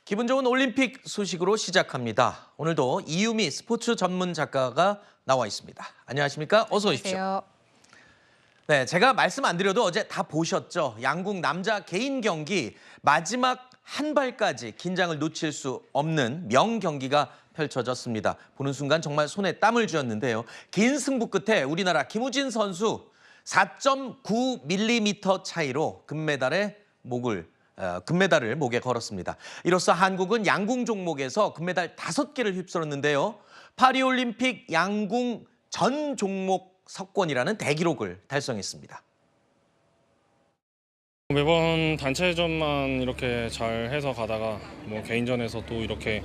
기분 좋은 올림픽 소식으로 시작합니다. 오늘도 이유미 스포츠 전문 작가가 나와 있습니다. 안녕하십니까? 어서 오십시오. 안녕하세요. 네, 제가 말씀 안 드려도 어제 다 보셨죠? 양궁 남자 개인 경기 마지막 한 발까지 긴장을 놓칠 수 없는 명경기가 펼쳐졌습니다. 보는 순간 정말 손에 땀을 쥐었는데요. 긴 승부 끝에 우리나라 김우진 선수 4.9mm 차이로 금메달을 목에 걸었습니다. 이로써 한국은 양궁 종목에서 금메달 5개를 휩쓸었는데요. 파리올림픽 양궁 전 종목 석권이라는 대기록을 달성했습니다. 매번 단체전만 이렇게 잘 해서 가다가 개인전에서 또 이렇게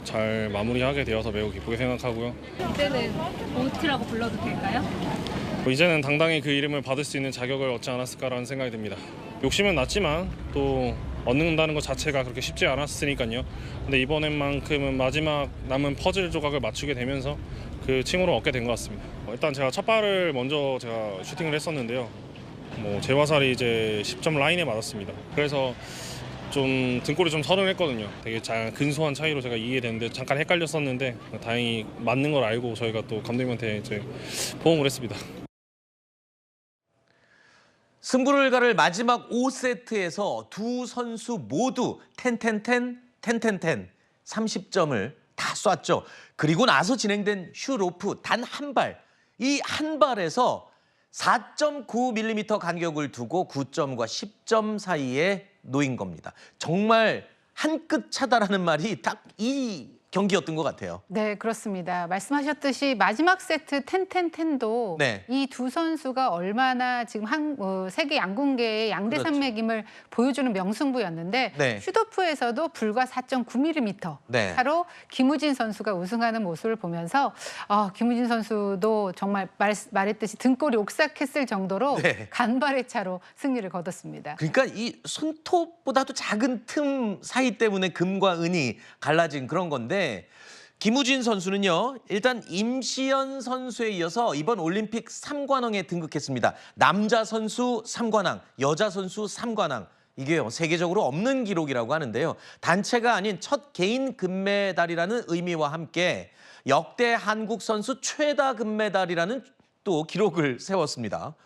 잘 마무리하게 되어서 매우 기쁘게 생각하고요. 이제는 고트라고 불러도 될까요? 이제는 당당히 그 이름을 받을 수 있는 자격을 얻지 않았을까라는 생각이 듭니다. 욕심은 났지만 또 얻는다는 것 자체가 그렇게 쉽지 않았으니까요. 근데 이번엔만큼은 마지막 남은 퍼즐 조각을 맞추게 되면서 그 칭호를 얻게 된 것 같습니다. 일단 제가 첫 발을 먼저 제가 슈팅을 했었는데요. 제 화살이 이제 10점 라인에 맞았습니다. 그래서 좀 등골이 좀 서른했거든요. 되게 근소한 차이로 제가 이기게 됐는데 잠깐 헷갈렸었는데 다행히 맞는 걸 알고 저희가 또 감독님한테 이제 포옹을 했습니다. 승부를 가를 마지막 5세트에서 두 선수 모두 30점을 다 쐈죠. 그리고 나서 진행된 슈로프 단 한 발. 이 한 발에서 4.9mm 간격을 두고 9점과 10점 사이에 놓인 겁니다. 정말 한 끗 차다라는 말이 딱 이 경기였던 것 같아요. 네, 그렇습니다. 말씀하셨듯이 마지막 세트 10-10-10도 네. 이 두 선수가 얼마나 지금 세계 양궁계의 양대 그렇죠. 산맥임을 보여주는 명승부였는데 네. 슈도프에서도 불과 4.9mm 네. 차로 김우진 선수가 우승하는 모습을 보면서 김우진 선수도 정말 말했듯이 등골이 옥삭했을 정도로 네. 간발의 차로 승리를 거뒀습니다. 그러니까 이 손톱보다도 작은 틈 사이 때문에 금과 은이 갈라진 그런 건데 김우진 선수는요. 일단 임시연 선수에 이어서 이번 올림픽 3관왕에 등극했습니다. 남자 선수 3관왕, 여자 선수 3관왕. 이게요. 세계적으로 없는 기록이라고 하는데요. 단체가 아닌 첫 개인 금메달이라는 의미와 함께 역대 한국 선수 최다 금메달이라는 또 기록을 세웠습니다.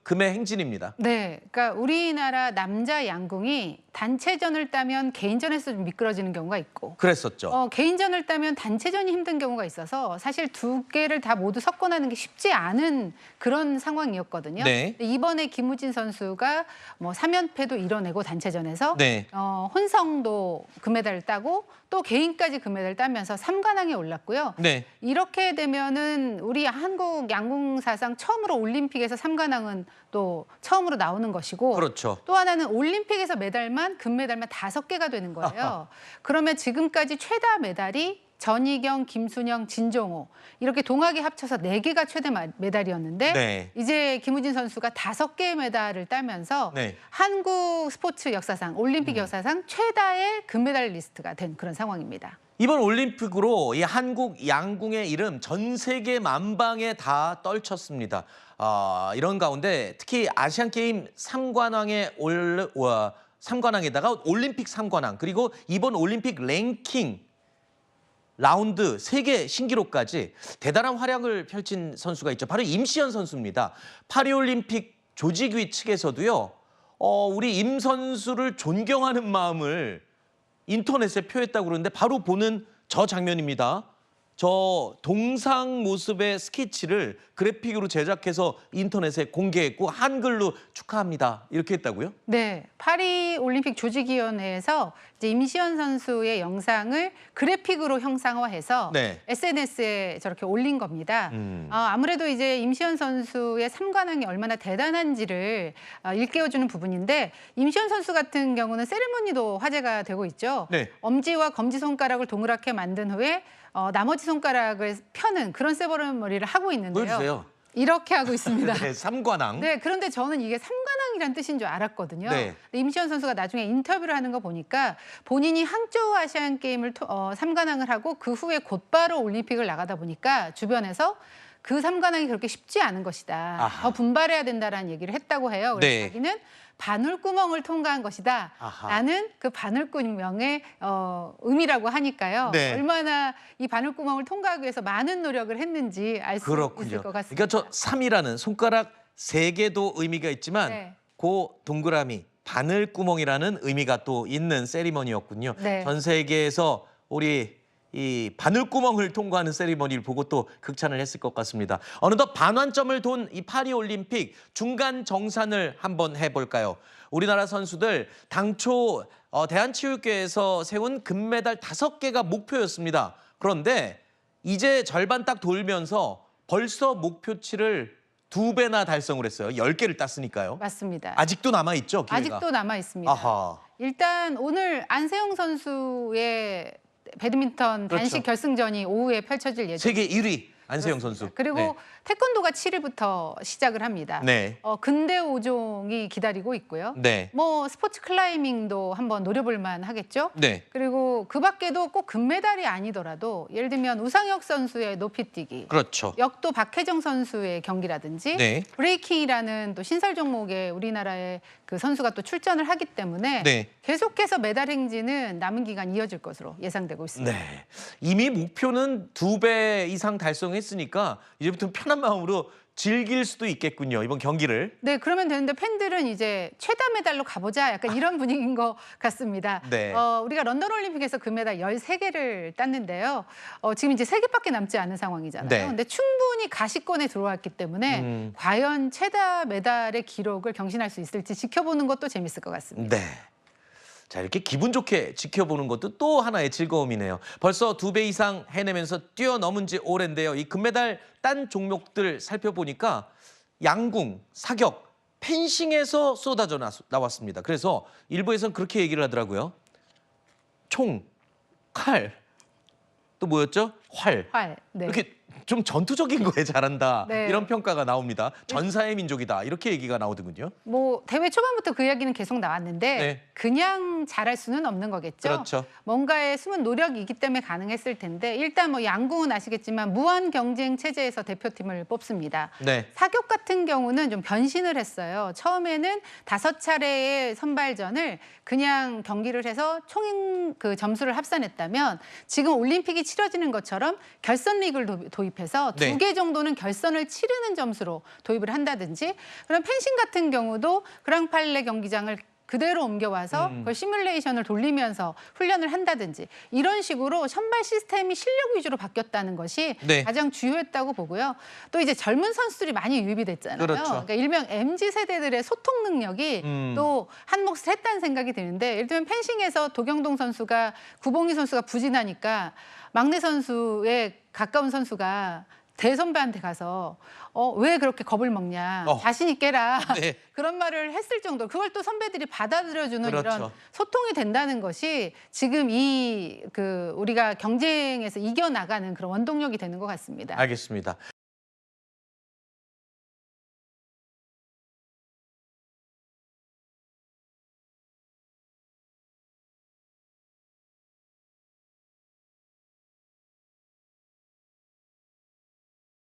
금의 행진입니다. 네, 그러니까 우리나라 남자 양궁이 단체전을 따면 개인전에서 좀 미끄러지는 경우가 있고 그랬었죠. 개인전을 따면 단체전이 힘든 경우가 있어서 사실 두 개를 다 모두 석권하는 게 쉽지 않은 그런 상황이었거든요. 네. 근데 이번에 김우진 선수가 3연패도 이뤄내고 단체전에서 네. 혼성도 금메달을 따고 또 개인까지 금메달을 따면서 3관왕에 올랐고요. 네. 이렇게 되면은 우리 한국 양궁 사상 처음으로 올림픽에서 3관왕은 또 처음으로 나오는 것이고 그렇죠. 또 하나는 올림픽에서 금메달만 5개가 되는 거예요. 그러면 지금까지 최다 메달이 전희경, 김순영, 진종호 이렇게 동학이 합쳐서 4개가 최대 메달이었는데 네. 이제 김우진 선수가 5개의 메달을 따면서 네. 한국 스포츠 역사상, 올림픽 역사상 최다의 금메달리스트가 된 그런 상황입니다. 이번 올림픽으로 이 한국 양궁의 이름 전 세계 만방에 다 떨쳤습니다. 이런 가운데 특히 아시안게임 3관왕에다가 올림픽 3관왕 그리고 이번 올림픽 랭킹 라운드 세계 신기록까지 대단한 활약을 펼친 선수가 있죠. 바로 임시연 선수입니다. 파리올림픽 조직위 측에서도요. 우리 임 선수를 존경하는 마음을 인터넷에 표했다고 그러는데 바로 보는 저 장면입니다. 저 동상 모습의 스케치를 그래픽으로 제작해서 인터넷에 공개했고 한글로 축하합니다. 이렇게 했다고요? 네, 파리 올림픽 조직위원회에서 이제 임시연 선수의 영상을 그래픽으로 형상화해서 네. SNS에 저렇게 올린 겁니다. 아무래도 이제 임시연 선수의 3관왕이 얼마나 대단한지를 일깨워주는 부분인데 임시연 선수 같은 경우는 세리머니도 화제가 되고 있죠. 네. 엄지와 검지 손가락을 동그랗게 만든 후에 나머지 손가락을 펴는 그런 세리머니를 하고 있는데요. 보여주세요. 이렇게 하고 있습니다. 네, 3관왕. 네, 그런데 저는 이게 3관왕이란 뜻인 줄 알았거든요. 네. 근데 임시연 선수가 나중에 인터뷰를 하는 거 보니까 본인이 항저우 아시안 게임을 3관왕을 하고 그 후에 곧바로 올림픽을 나가다 보니까 주변에서 그 삼관왕이 그렇게 쉽지 않은 것이다. 아하. 더 분발해야 된다라는 얘기를 했다고 해요. 그래서 네. 자기는 바늘구멍을 통과한 것이다. 아하. 라는 그 바늘구멍의 의미라고 하니까요. 네. 얼마나 이 바늘구멍을 통과하기 위해서 많은 노력을 했는지 알 수 그렇군요. 있을 것 같습니다. 그러니까 저 3이라는 손가락 3개도 의미가 있지만 네. 그 동그라미 바늘구멍이라는 의미가 또 있는 세리머니였군요. 네. 전 세계에서 우리 이 바늘구멍을 통과하는 세리머니를 보고 또 극찬을 했을 것 같습니다. 어느덧 반환점을 돈 이 파리올림픽 중간 정산을 한번 해볼까요? 우리나라 선수들 당초 대한체육회에서 세운 금메달 5개가 목표였습니다. 그런데 이제 절반 딱 돌면서 벌써 목표치를 2배나 달성을 했어요. 10개를 땄으니까요. 맞습니다. 아직도 남아있죠, 기회가? 아직도 남아 있습니다. 아하. 일단 오늘 안세영 선수의 배드민턴 단식 그렇죠. 결승전이 오후에 펼쳐질 예정. 세계 1위 안세영 선수. 그리고 네. 태권도가 7일부터 시작을 합니다. 네. 근대 5종이 기다리고 있고요. 네. 뭐 스포츠 클라이밍도 한번 노려볼 만 하겠죠. 네. 그리고 그 밖에도 꼭 금메달이 아니더라도 예를 들면 우상혁 선수의 높이뛰기, 그렇죠. 역도 박혜정 선수의 경기라든지 네. 브레이킹이라는 또 신설 종목에 우리나라의 그 선수가 또 출전을 하기 때문에 네. 계속해서 메달 행진은 남은 기간 이어질 것으로 예상되고 있습니다. 네. 이미 목표는 2배 이상 달성했으니까 이제부터 편한 마음으로 즐길 수도 있겠군요. 이번 경기를. 네, 그러면 되는데 팬들은 이제 최다 메달로 가보자 약간 이런 분위기인 것 같습니다. 네. 우리가 런던 올림픽에서 금메달 13개를 땄는데요. 지금 이제 3개밖에 남지 않은 상황이잖아요. 네. 근데 충분히 가시권에 들어왔기 때문에 과연 최다 메달의 기록을 경신할 수 있을지 지켜보는 것도 재밌을 것 같습니다. 네. 자, 이렇게 기분 좋게 지켜보는 것도 또 하나의 즐거움이네요. 벌써 2배 이상 해내면서 뛰어넘은 지 오랜데요. 이 금메달 딴 종목들 살펴보니까 양궁, 사격, 펜싱에서 쏟아져 나왔습니다. 그래서 일부에서는 그렇게 얘기를 하더라고요. 총, 칼, 또 뭐였죠? 활. 활. 네. 이렇게 좀 전투적인 거에 잘한다. 네. 이런 평가가 나옵니다. 전사의 민족이다. 이렇게 얘기가 나오더군요. 뭐 대회 초반부터 그 이야기는 계속 나왔는데 네. 그냥 잘할 수는 없는 거겠죠. 그렇죠. 뭔가의 숨은 노력이기 때문에 가능했을 텐데 일단 뭐 양궁은 아시겠지만 무한 경쟁 체제에서 대표팀을 뽑습니다. 네. 사격 같은 경우는 좀 변신을 했어요. 처음에는 5차례의 선발전을 그냥 경기를 해서 총 그 점수를 합산했다면 지금 올림픽이 치러지는 것처럼 결선 리그를 도입해서 네. 2개 정도는 결선을 치르는 점수로 도입을 한다든지 그럼 펜싱 같은 경우도 그랑팔레 경기장을 그대로 옮겨와서 그걸 시뮬레이션을 돌리면서 훈련을 한다든지 이런 식으로 선발 시스템이 실력 위주로 바뀌었다는 것이 네. 가장 주요했다고 보고요. 또 이제 젊은 선수들이 많이 유입이 됐잖아요. 그렇죠. 그러니까 일명 MZ 세대들의 소통 능력이 또 한 몫을 했다는 생각이 드는데 예를 들면 펜싱에서 도경동 선수가 구봉희 선수가 부진하니까 막내 선수의 가까운 선수가 대선배한테 가서 왜 그렇게 겁을 먹냐 자신 있게 해라 네. 그런 말을 했을 정도 그걸 또 선배들이 받아들여주는 그렇죠. 이런 소통이 된다는 것이 지금 이 우리가 경쟁에서 이겨나가는 그런 원동력이 되는 것 같습니다. 알겠습니다.